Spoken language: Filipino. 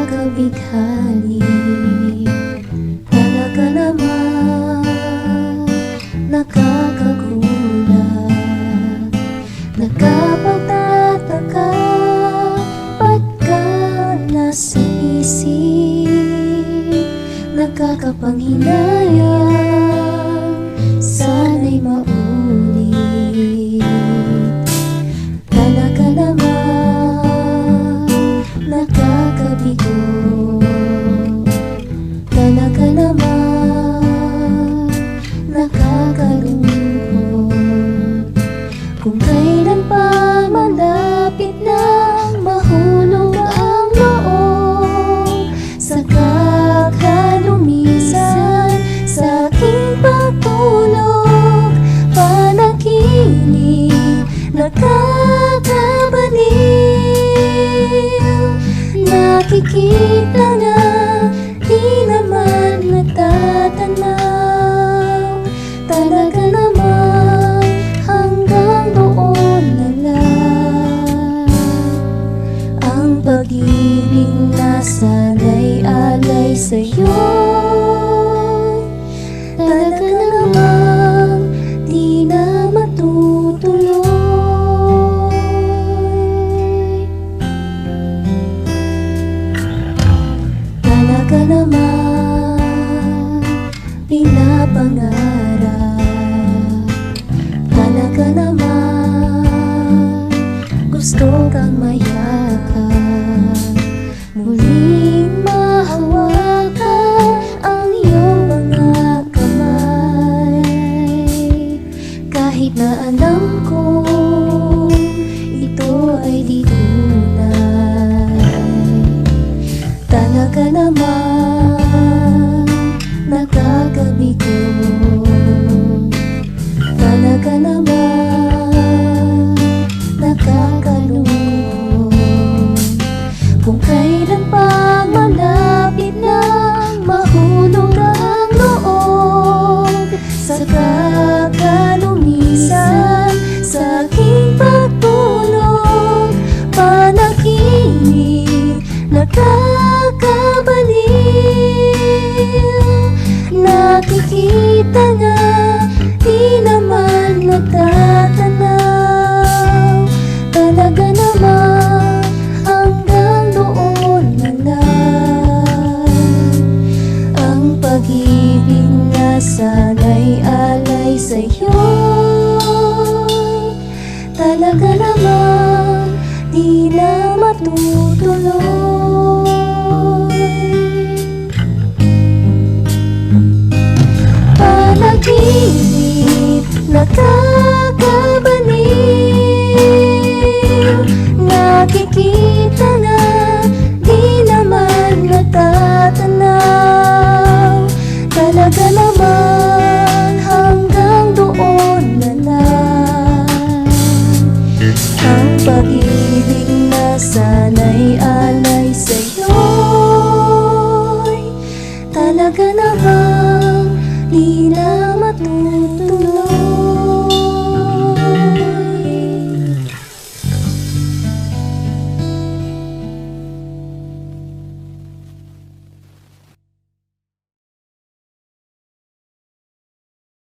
nakakabighani. Talaga naman nakakagulat, nakapagtataka, ba't ka nasa isip? Nakakapanghinayang sana'y maulit. Talaga naman nakakabigo, talaga naman nakakalungkot. Kung kailan pa malapit nang mahulog ang loob, saka ka lumisan sa aking pagtulog. Panaginip nakakabaliw, nakikita na di naman natatanaw. Talaga naman hanggang doon na lang ang pag-ibig na sana'y alay sa'yo. Talaga namang di na matutuloy. Talaga naman pinapangarap, talaga naman gusto kang mayakap, muling mahawakan ang iyong mga kamay. Kahit na alam ko ito ay di ko